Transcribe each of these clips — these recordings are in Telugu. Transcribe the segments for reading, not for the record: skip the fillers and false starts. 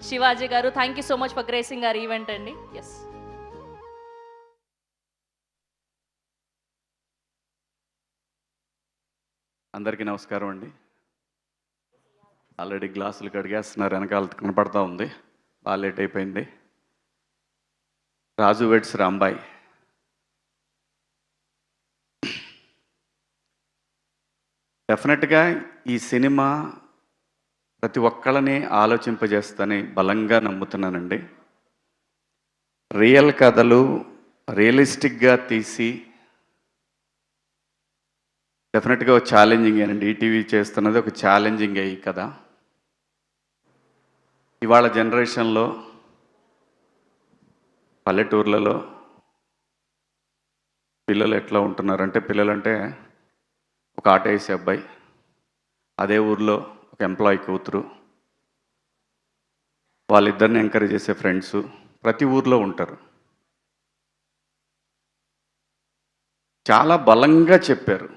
శివాజీ గారు. Thank you so much for gracing are event అండి. ఎస్, అందరికీ నమస్కారం అండి. ఆల్రెడీ గ్లాసులు కడిగేస్తున్నారు, వెనకాల కనపడతా ఉంది. బాగా లేట్ అయిపోయింది. రాజు వెడ్స్ రాంబాయ్. డెఫినెట్గా ఈ సినిమా ప్రతి ఒక్కళ్ళని ఆలోచింపజేస్తని బలంగా నమ్ముతున్నానండి. రియల్ కథలు రియలిస్టిక్గా తీసి డెఫినెట్గా ఒక ఛాలెంజింగ్ అండి. ఈటీవీ చేస్తున్నది ఒక ఛాలెంజింగ్ అయ్యి కదా. ఇవాళ జనరేషన్లో పల్లెటూర్లలో పిల్లలు ఎట్లా ఉంటున్నారంటే, పిల్లలంటే ఒక ఆటో వేసే అబ్బాయి, అదే ఊర్లో ఒక ఎంప్లాయీ కూతురు, వాళ్ళిద్దరిని ఎంకరేజ్ చేసే ఫ్రెండ్స్ ప్రతి ఊర్లో ఉంటారు. చాలా బలంగా చెప్పారు.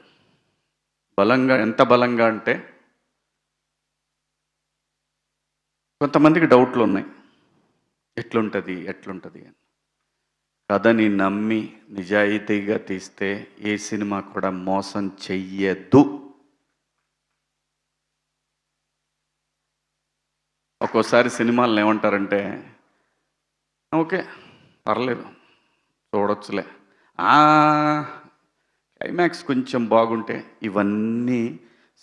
బలంగా, ఎంత బలంగా అంటే కొంతమందికి డౌట్లు ఉన్నాయి, ఎట్లుంటుంది అని. కథని నమ్మి నిజాయితీగా తీస్తే ఏ సినిమా కూడా మోసం చెయ్యదు. ఒక్కోసారి సినిమాలను ఏమంటారంటే, ఓకే పర్లేదు చూడొచ్చులే, క్లైమాక్స్ కొంచెం బాగుంటే. ఇవన్నీ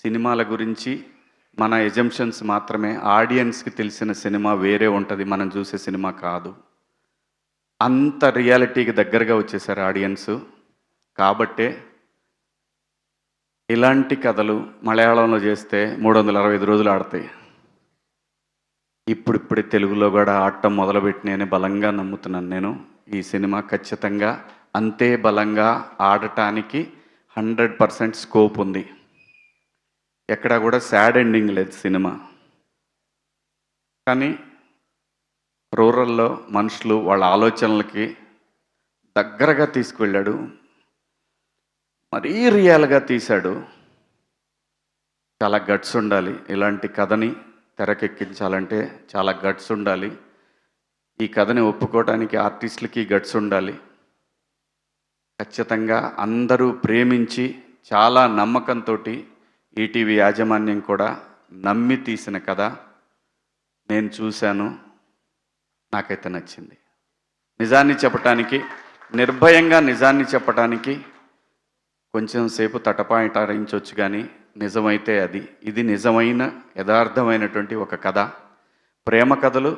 సినిమాల గురించి మన ఎజంప్షన్స్ మాత్రమే. ఆడియన్స్కి తెలిసిన సినిమా వేరే ఉంటుంది, మనం చూసే సినిమా కాదు. అంత రియాలిటీకి దగ్గరగా వచ్చేసారు ఆడియన్స్. కాబట్టే ఇలాంటి కథలు మలయాళంలో చేస్తే 365 రోజులు ఆడతాయి. ఇప్పుడిప్పుడే తెలుగులో కూడా ఆడటం మొదలుపెట్టినాయని బలంగా నమ్ముతున్నాను నేను. ఈ సినిమా ఖచ్చితంగా అంతే బలంగా ఆడటానికి 100% స్కోప్ ఉంది. ఎక్కడా కూడా సాడ్ ఎండింగ్ లేదు సినిమా. కానీ రూరల్లో మనుషులు వాళ్ళ ఆలోచనలకి దగ్గరగా తీసుకువెళ్ళాడు, మరీ రియల్గా తీశాడు. చాలా గట్స్ ఉండాలి ఇలాంటి కథని తెరకెక్కించాలంటే, చాలా గట్స్ ఉండాలి. ఈ కథని ఒప్పుకోవడానికి ఆర్టిస్టులకి గట్స్ ఉండాలి. ఖచ్చితంగా అందరూ ప్రేమించి చాలా నమ్మకంతో ఈటీవీ యాజమాన్యం కూడా నమ్మి తీసిన కథ. నేను చూశాను, నాకైతే నచ్చింది. నిజాన్ని చెప్పటానికి, నిర్భయంగా నిజాన్ని చెప్పటానికి కొంచెం సేపు తటపాయించవచ్చు, కానీ నిజమైతే ఇది నిజమైన యథార్థమైనటువంటి ఒక కథ. ప్రేమ కథలు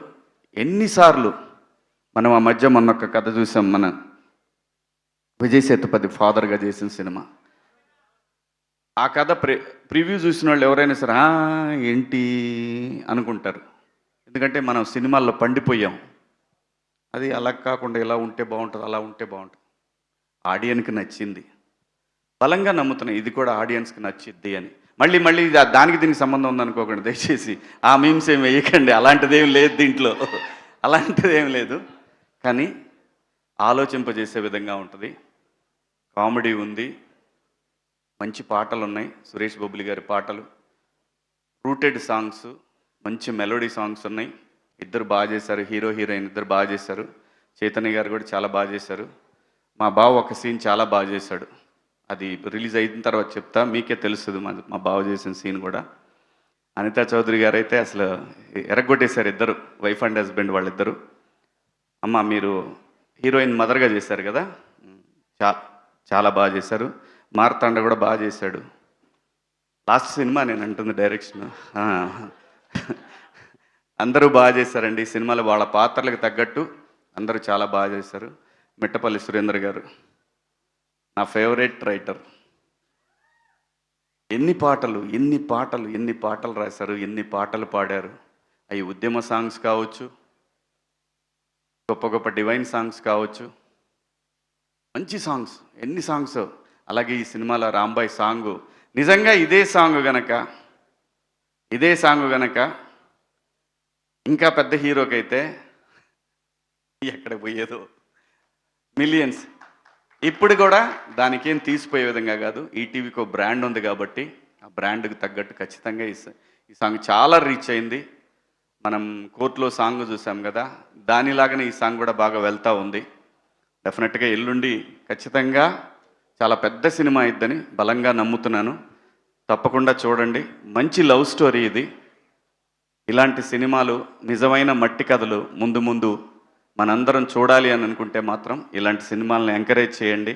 ఎన్నిసార్లు మనం ఆ మధ్య మొన్నొక్క కథ చూసాం, మన విజయ్ సేతుపతి ఫాదర్గా చేసిన సినిమా. ఆ కథ ప్రివ్యూ చూసిన వాళ్ళు ఎవరైనా సరే ఏంటి అనుకుంటారు. ఎందుకంటే మనం సినిమాల్లో పండిపోయాం. అది అలా కాకుండా ఇలా ఉంటే బాగుంటుంది, అలా ఉంటే బాగుంటుంది. ఆడియన్స్కి నచ్చింది, బలంగా నమ్ముతున్నాయి ఇది కూడా ఆడియన్స్కి నచ్చిద్ది అని. మళ్ళీ దానికి దీనికి సంబంధం ఉందనుకోకండి దయచేసి. ఆ మీమ్స్ ఏమి వేయకండి, అలాంటిదేం లేదు దీంట్లో, అలాంటిదేం లేదు. కానీ ఆలోచింపజేసే విధంగా ఉంటుంది. కామెడీ ఉంది, మంచి పాటలు ఉన్నాయి, సురేష్ బొబ్బిలి గారి పాటలు, రూటెడ్ సాంగ్స్, మంచి మెలోడీ సాంగ్స్ ఉన్నాయి. ఇద్దరు బాగా చేశారు, హీరో హీరోయిన్ ఇద్దరు బాగా చేశారు. చైతన్య గారు కూడా చాలా బాగా చేశారు. మా బావ ఒక సీన్ చాలా బాగా చేశాడు, అది రిలీజ్ అయిన తర్వాత చెప్తా, మీకే తెలుస్తుంది మా బావ చేసిన సీన్ కూడా. అనితా చౌదరి గారు అయితే అసలు ఎరగొట్టేశారు, ఇద్దరు వైఫ్ అండ్ హస్బెండ్ వాళ్ళిద్దరు. అమ్మ మీరు హీరోయిన్ మదర్గా చేశారు కదా, చాలా బాగా చేశారు. మార్తాండ కూడా బాగా చేశాడు. లాస్ట్ సినిమా నేను అంటుంది డైరెక్షన్. అందరూ బాగా చేశారండి ఈ సినిమాలో, వాళ్ళ పాత్రలకు తగ్గట్టు అందరూ చాలా బాగా చేశారు. మిట్టపల్లి సురేందర్ గారు నా ఫేవరెట్ రైటర్. ఎన్ని పాటలు రాశారు, ఎన్ని పాటలు పాడారు. అవి ఉద్యమ సాంగ్స్ కావచ్చు, గొప్ప గొప్ప డివైన్ సాంగ్స్ కావచ్చు, మంచి సాంగ్స్, ఎన్ని సాంగ్స్. అలాగే ఈ సినిమాలో రాంబాయ్ సాంగు, నిజంగా ఇదే సాంగ్ గనక ఇంకా పెద్ద హీరోకైతే ఎక్కడ పోయేదో, మిలియన్స్. ఇప్పుడు కూడా దానికేం తీసిపోయే విధంగా కాదు. ఈటీవీకి ఒక బ్రాండ్ ఉంది కాబట్టి ఆ బ్రాండ్కి తగ్గట్టు ఖచ్చితంగా ఈ సాంగ్ చాలా రీచ్ అయింది. మనం కోర్టులో సాంగ్ చూసాం కదా, దానిలాగానే ఈ సాంగ్ కూడా బాగా వెళ్తూ ఉంది. డెఫినెట్గా ఎల్లుండి ఖచ్చితంగా చాలా పెద్ద సినిమా అయిద్దని బలంగా నమ్ముతున్నాను. తప్పకుండా చూడండి. మంచి లవ్ స్టోరీ ఇది. ఇలాంటి సినిమాలు, నిజమైన మట్టి కథలు ముందు ముందు మనందరం చూడాలి అని అనుకుంటే మాత్రం ఇలాంటి సినిమాలను ఎంకరేజ్ చేయండి.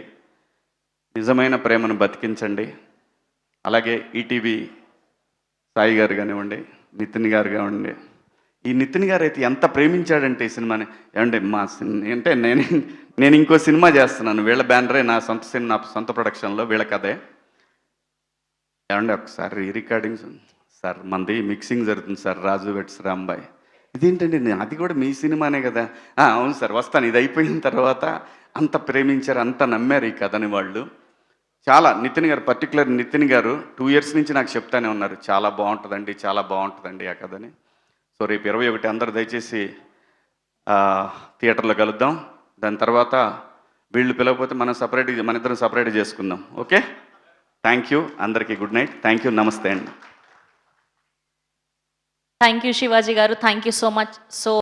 నిజమైన ప్రేమను బతికించండి. అలాగే ఈటీవీ సాయి గారు కానివ్వండి, నితిన్ గారు కానివ్వండి. ఈ నితిన్ గారు అయితే ఎంత ప్రేమించాడంటే ఈ సినిమాని. ఏమంటే అంటే నేను ఇంకో సినిమా చేస్తున్నాను, వీళ్ళ బ్యానరే, నా సొంత సినిమా, నా సొంత ప్రొడక్షన్లో వీళ్ళ కథే. ఏమంటే ఒకసారి రికార్డింగ్స్ సార్, మనది మిక్సింగ్ జరుగుతుంది సార్, రాజు వెట్స్ రాంబాయ్. ఇదేంటండి, అది కూడా మీ సినిమానే కదా. అవును సార్, వస్తాను. ఇది అయిపోయిన తర్వాత అంత ప్రేమించారు, అంత నమ్మారు ఈ కథని వాళ్ళు. చాలా నితిన్ గారు, పర్టికులర్ నితిన్ గారు 2 years నుంచి నాకు చెప్తానే ఉన్నారు, చాలా బాగుంటుందండి, చాలా బాగుంటుందండి ఆ కథని. సో రేపు 21 అందరూ దయచేసి థియేటర్లో కలుద్దాం. దాని తర్వాత వీళ్ళు పిలవకపోతే మన ఇద్దరం సపరేట్ చేసుకుందాం. ఓకే, థ్యాంక్ యూ అందరికీ. Good night. Thank you. నమస్తే అండి. థ్యాంక్ యూ శివాజీ గారు. Thank you so much. So